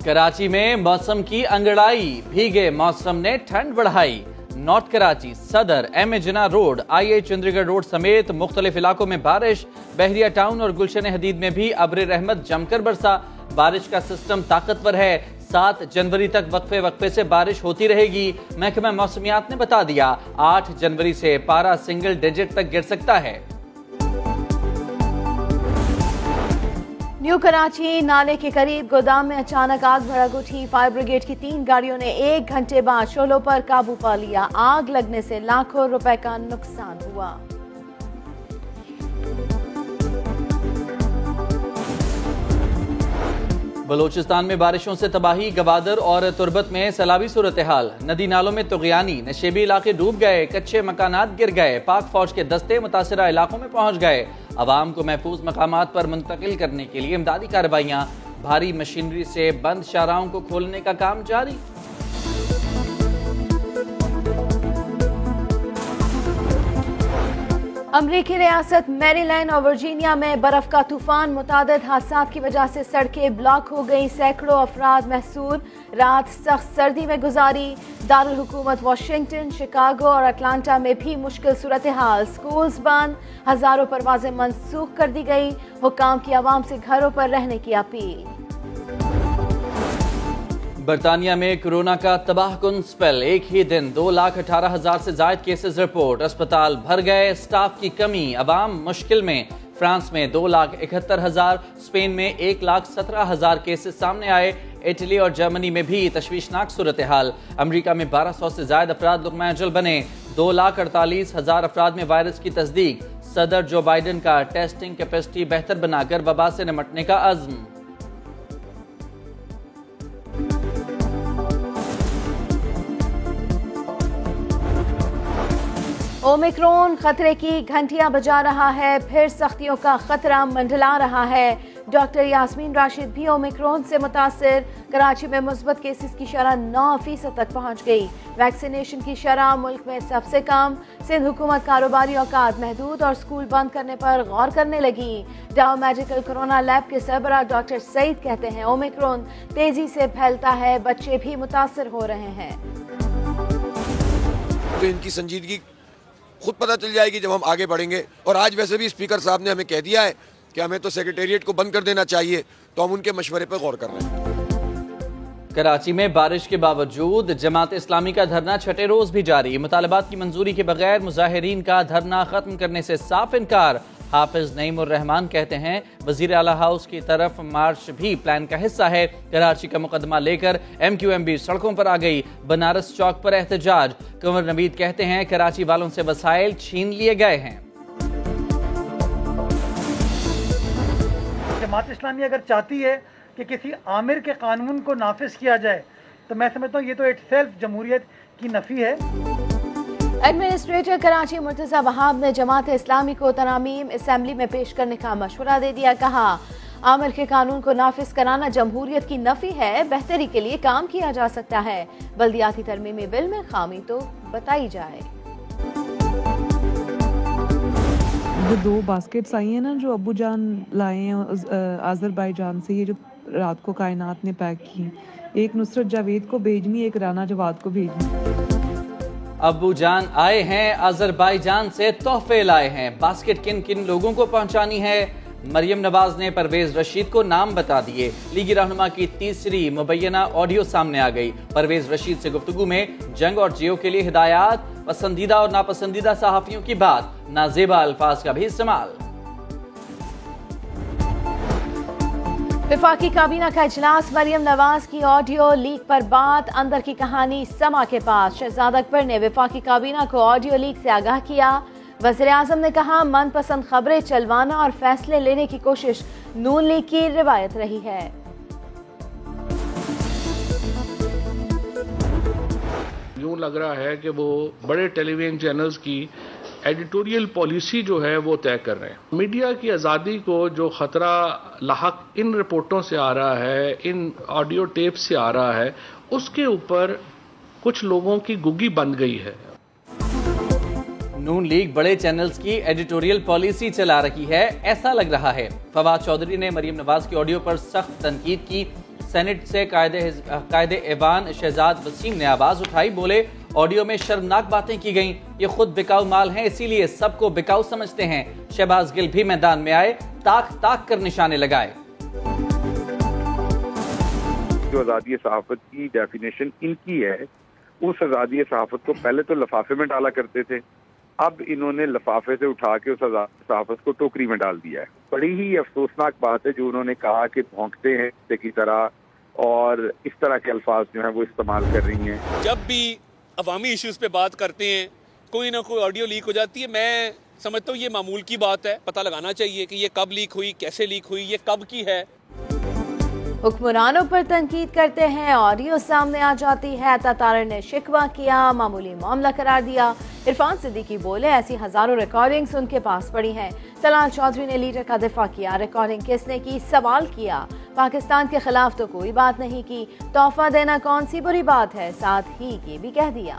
कराची में मौसम की अंगड़ाई, भीगे मौसम ने ठंड बढ़ाई। नॉर्थ कराची, सदर, एम.ए. जिन्ना रोड, I.A. चंद्रीगढ़ रोड समेत मुख्तलिफ इलाकों में बारिश। बहरिया टाउन और गुलशन हदीद में भी अब्र रहमत जमकर बरसा। बारिश का सिस्टम ताकतवर है। 7 जनवरी तक वक्फे वक्फे से बारिश होती रहेगी। महकमा मौसमियात ने बता दिया 8 जनवरी से पारा सिंगल डिजिट तक गिर सकता है। न्यू कराची नाले के करीब गोदाम में अचानक आग भड़क उठी। फायर ब्रिगेड की 3 गाड़ियों ने 1 घंटे बाद शोलों पर काबू पा लिया। आग लगने से लाखों रुपए का नुकसान हुआ। बलोचिस्तान में बारिशों से तबाही, गवादर और तुरबत में सैलाबी सूरत हाल। नदी नालों में तुगयानी, नशेबी इलाके डूब गए, कच्चे मकानात गिर गए। पाक फौज के दस्ते मुतासिरा इलाकों में पहुंच गए। अवाम को महफूज मकामात पर मुंतकिल करने के लिए इमदादी कार्रवाइयां। भारी मशीनरी से बंद शाहराहों को खोलने का काम जारी। अमरीकी रियासत मैरीलैंड और वर्जीनिया में बर्फ का तूफान, मुतादिद हादसा की वजह से सड़कें ब्लॉक हो गई। सैकड़ों अफराद महसूर रात सख्त सर्दी में गुजारी। दारुल हुकूमत वाशिंगटन, शिकागो और अटलांटा में भी मुश्किल सूरत हाल। स्कूल्स बंद, हजारों परवाजें मनसूख कर दी गई। हुक्काम की आवाम से घरों पर रहने की अपील। बरतानिया में कोरोना का तबाहकुन स्पेल, एक ही दिन 2,18,000 से ज्यादा केसेस रिपोर्ट। अस्पताल भर गए, स्टाफ की कमी, अवाम मुश्किल में। फ्रांस में 2,71,000, स्पेन में 1,17,000 केसेस सामने आए। इटली और जर्मनी में भी तशवीशनाक सूरत हाल। अमरीका में 1,200 से ज्यादा अफराद लुक़मा अजल बने। 2,48,000 अफराद में वायरस की तस्दीक। सदर जो बाइडन का टेस्टिंग कैपेसिटी बेहतर बनाकर वबा से निपटने का अज़्म। ओमिक्रॉन खतरे की घंटियां बजा रहा है, फिर सख्तियों का खतरा मंडला रहा है। डॉक्टर यास्मीन राशिद भी ओमिक्रॉन से मुतासिर। कराची में मुस्बत केसेस की शरह 9% तक पहुंच गई। वैक्सीनेशन की शरह मुल्क में सबसे कम। सिंध हुकूमत कारोबारी औकात महदूद और स्कूल बंद करने पर गौर करने लगी। डाउ मेडिकल कोरोना लैब के सरबराह डॉक्टर सईद कहते हैं ओमिक्रॉन तेजी से फैलता है, बच्चे भी मुतासिर हो रहे हैं। तो इनकी संजीदगी खुद पता चल जाएगी जब हम आगे बढ़ेंगे। और आज वैसे भी स्पीकर साहब ने हमें कह दिया है कि हमें तो सेक्रेटेरिएट को बंद कर देना चाहिए, तो हम उनके मशवरे पर गौर कर रहे हैं। कराची में बारिश के बावजूद जमात इस्लामी का धरना 6ठे रोज भी जारी। मुतालबात की मंजूरी के बगैर मुजाहिरीन का धरना खत्म करने से साफ इनकार। हाफिज नईमुर रहमान कहते हैं वजीर आला हाउस की तरफ मार्च भी प्लान का हिस्सा है। कराची का मुकदमा लेकर MQM भी सड़कों पर आ गई। बनारस चौक पर एहतजाज। कंवर नवीद कहते हैं कराची वालों से वसाइल छीन लिए गए हैं। जमात इस्लामी अगर चाहती है कि किसी आमिर के कानून को नाफिज किया जाए, तो मैं समझता हूँ ये तो इटसेल्फ जमहूरियत की नफी है। एडमिनिस्ट्रेटर कराची मुर्तज़ा वहाब ने जमात इस्लामी को तरामीम असेंबली में पेश करने का मशवरा दे दिया। कहा आमिर के कानून को नाफिज कराना जमहूरियत की नफी है, बेहतरी के लिए काम किया जा सकता है। बल्दियाती तरमीमी बिल में खामी तो बताई जाए। जो 2 बास्केट्स आई हैं ना, जो अब्बू जान लाए हैं आज़रबाईजान से, ये जो रात को कायनात ने पैक की, एक नुसरत जावेद को भेजनी, एक राना जवाद को भेजनी। अब्बू जान आए हैं अजरबैजान से, तोहफे लाए हैं। बास्केट किन किन लोगों को पहुंचानी है? मरियम नवाज ने परवेज रशीद को नाम बता दिए। लीगी रहनुमा की तीसरी मुबैना ऑडियो सामने आ गई। परवेज रशीद से गुफ्तगू में जंग और जियो के लिए हिदायत, पसंदीदा और नापसंदीदा सहाफियों की बात, नाजेबा अल्फाज का भी इस्तेमाल। वफाकी काबीना का इजलास, मरियम नवाज की ऑडियो लीक पर बात, अंदर की कहानी समा के पास। शहजाद अकबर ने वफाकी काबीना को ऑडियो लीक से आगाह किया। वज़ीर आज़म ने कहा मनपसंद खबरें चलवाना और फैसले लेने की कोशिश नून लीग की रिवायत रही है। यूं लग रहा है कि वो बड़े टेलीविजन चैनल्स की एडिटोरियल पॉलिसी जो है वो तय कर रहे हैं। मीडिया की आज़ादी को जो खतरा लाहक इन रिपोर्टों से आ रहा है, इन ऑडियो टेप से आ रहा है, उसके ऊपर कुछ लोगों की गुग्गी बन गई है। नून लीग बड़े चैनल्स की एडिटोरियल पॉलिसी चला रही है, ऐसा लग रहा है। फवाद चौधरी ने मरियम नवाज की ऑडियो पर सख्त तनकीद की। सेनेट से कायदे ऐवान शहजाद वसीम ने आवाज उठाई, बोले ऑडियो में शर्मनाक बातें की गईं, ये खुद बिकाऊ माल हैं, इसीलिए सबको बिकाऊ समझते हैं। शहबाज गिल भी मैदान में आए, ताक ताक कर निशाने लगाए। जो आज़ादी सहाफत की डेफिनेशन इनकी है, उस आज़ादी सहाफत को पहले तो लिफाफे में डाला करते थे, अब इन्होंने लिफाफे से उठा के उस आज़ादी सहाफत को टोकरी में डाल दिया है। बड़ी ही अफसोसनाक बात है जो उन्होंने कहा कि भौंकते हैं कुत्ते की तरह, और इस तरह के अल्फाज जो हैं वो इस्तेमाल कर रही हैं। जब भी अवामी इश्यूज पे बात करते हैं कोई ना कोई ऑडियो लीक हो जाती है। मैं समझता हूँ ये मामूल की बात है, पता लगाना चाहिए कि ये कब लीक हुई, कैसे लीक हुई, ये कब की है। हुक्मरानों पर तनकीद करते हैं, ऑडियो सामने आ जाती है, तातार ने शिकवा किया, मामूली मामला करार दिया। इरफान सिद्दीकी बोले ऐसी हजारों रिकॉर्डिंग्स उनके पास पड़ी हैं। तलाल चौधरी ने लीडर का दिफा किया, रिकॉर्डिंग किसने की सवाल किया, पाकिस्तान के खिलाफ तो कोई बात नहीं की, तोहफा देना कौन सी बुरी बात है, साथ ही ये भी कह दिया।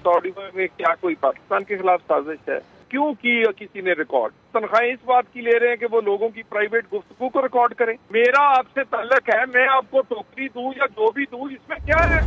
ऑडियो में क्या कोई पाकिस्तान के खिलाफ साजिश है? क्यों की किसी ने रिकॉर्ड? तनख्वाहें इस बात की ले रहे हैं कि वो लोगों की प्राइवेट गुफ्तगू को रिकॉर्ड करें। मेरा आपसे ताल्लुक है, मैं आपको टोकरी दूं या जो भी दूं, इसमें क्या है?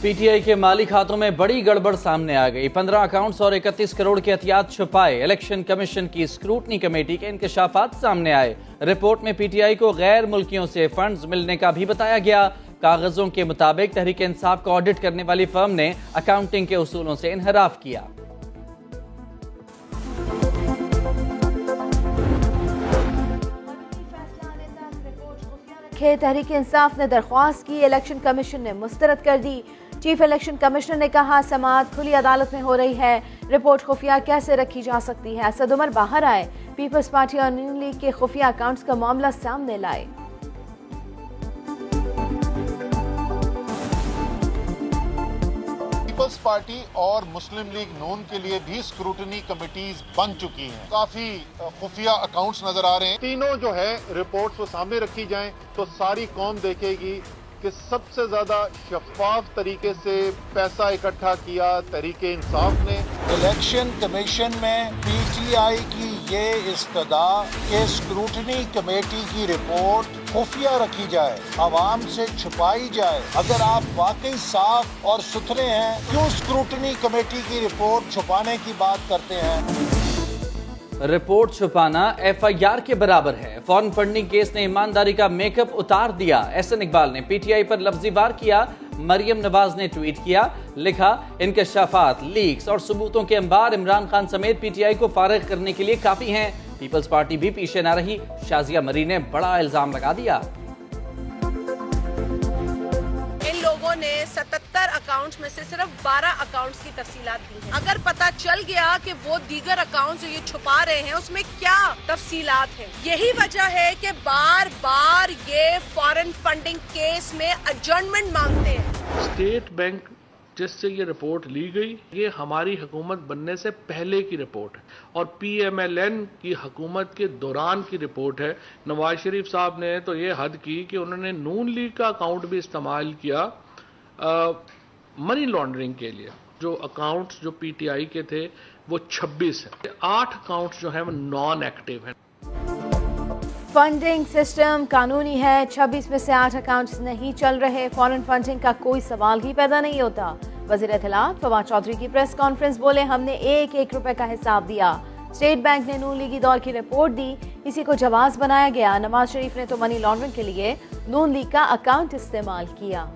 पीटीआई के माली खातों में बड़ी गड़बड़ सामने आ गई। 15 अकाउंट्स और 31 करोड़ के एहतियात छुपाए। इलेक्शन कमीशन की स्क्रूटनी कमेटी के इंकशाफात सामने आए। रिपोर्ट में पीटीआई को गैर मुल्कियों से फंड्स मिलने का भी बताया गया। कागजों के मुताबिक तहरीक इंसाफ को ऑडिट करने वाली फर्म ने अकाउंटिंग के उसूलों से इनहराफ किया। तहरीक इंसाफ ने दरख्वास्त की, इलेक्शन कमीशन ने मुस्तरद कर दी। चीफ इलेक्शन कमिश्नर ने कहा समाअत खुली अदालत में हो रही है, रिपोर्ट खुफिया कैसे रखी जा सकती है। असद उमर बाहर आए, पीपल्स पार्टी और नून लीग के खुफिया अकाउंट्स का मामला सामने लाए। पीपल्स पार्टी और मुस्लिम लीग नून के लिए भी स्क्रूटनी कमेटीज बन चुकी हैं। काफी खुफिया अकाउंट्स नजर आ रहे हैं। तीनों जो है रिपोर्ट्स वो सामने रखी जाएं तो सारी कौम देखेगी कि सबसे ज्यादा शफाफ तरीके से पैसा इकट्ठा किया तहरीक इंसाफ ने। इलेक्शन कमीशन में पीटीआई की ये इस्तदा कि स्क्रूटनी कमेटी की रिपोर्ट खुफिया रखी जाए, आवाम से छुपाई जाए। अगर आप वाकई साफ और सुथरे हैं, क्यों स्क्रूटनी कमेटी की रिपोर्ट छुपाने की बात करते हैं? रिपोर्ट छुपाना एफआईआर के बराबर है। फॉरेन फंडिंग केस ने ईमानदारी का मेकअप उतार दिया। एहसन इकबाल ने पीटीआई पर लफ्जी वार किया। मरियम नवाज ने ट्वीट किया, लिखा इंकशाफात, लीक्स और सबूतों के अंबार इमरान खान समेत पीटीआई को फारिग करने के लिए काफी हैं। पीपल्स पार्टी भी पीछे न रही। शाजिया मरी ने बड़ा इल्जाम लगा दिया। लोगों ने 77 अकाउंट्स में से सिर्फ 12 अकाउंट्स की तफसीलात दी हैं। अगर पता चल गया कि वो दीगर अकाउंट्स जो ये छुपा रहे हैं उसमें क्या तफसीलात हैं, यही वजह है कि बार बार ये फॉरेन फंडिंग केस में एडजर्नमेंट मांगते हैं। स्टेट बैंक जिससे ये रिपोर्ट ली गई, ये हमारी हुकूमत बनने से पहले की रिपोर्ट है और पीएमएलएन की हुकूमत के दौरान की रिपोर्ट है। नवाज शरीफ साहब ने तो ये हद की कि उन्होंने नून लीग का अकाउंट भी इस्तेमाल किया मनी लॉन्ड्रिंग के लिए। जो अकाउंट्स जो पीटीआई के थे वो 26 है। 8 अकाउंट्स जो है वो नॉन एक्टिव हैं। फंडिंग सिस्टम कानूनी है। 26 में से 8 अकाउंट्स नहीं चल रहे। फॉरेन फंडिंग का कोई सवाल ही पैदा नहीं होता। वज़ीर इत्तलात फवाद चौधरी की प्रेस कॉन्फ्रेंस, बोले हमने एक रुपए का हिसाब दिया। स्टेट बैंक ने नून लीगी दौर की रिपोर्ट दी, इसी को जवाब बनाया गया। नवाज शरीफ ने तो मनी लॉन्ड्रिंग के लिए नून लीग का अकाउंट इस्तेमाल किया।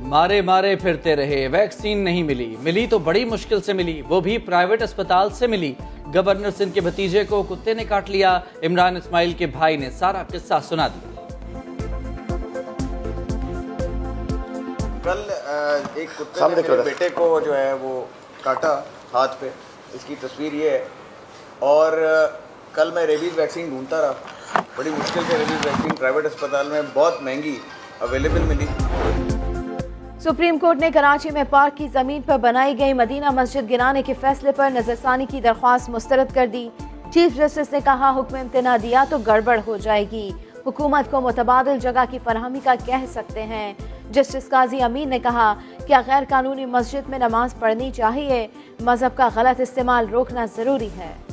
मारे मारे फिरते रहे, वैक्सीन नहीं मिली। मिली तो बड़ी मुश्किल से मिली, वो भी प्राइवेट अस्पताल से मिली। गवर्नर सिंध के भतीजे को कुत्ते ने काट लिया। इमरान इस्माइल के भाई ने सारा किस्सा सुना दिया। कल एक कुत्ते ने मेरे बेटे को जो है वो काटा हाथ पे, इसकी तस्वीर ये है। और कल मैं रेबीज वैक्सीन ढूंढता रहा, बड़ी मुश्किल से रेबीज वैक्सीन प्राइवेट अस्पताल में बहुत महंगी अवेलेबल मिली। सुप्रीम कोर्ट ने कराची में पार्क की जमीन पर बनाई गई मदीना मस्जिद गिराने के फैसले पर नजरसानी की दरख्वास्त मुस्तरद कर दी। चीफ जस्टिस ने कहा हुक्म इम्तना दिया तो गड़बड़ हो जाएगी। हुकूमत को मुतबादिल जगह की फरहमी का कह सकते हैं। जस्टिस काजी अमीन ने कहा कि गैर कानूनी मस्जिद में नमाज पढ़नी चाहिए, मजहब का गलत इस्तेमाल रोकना जरूरी है।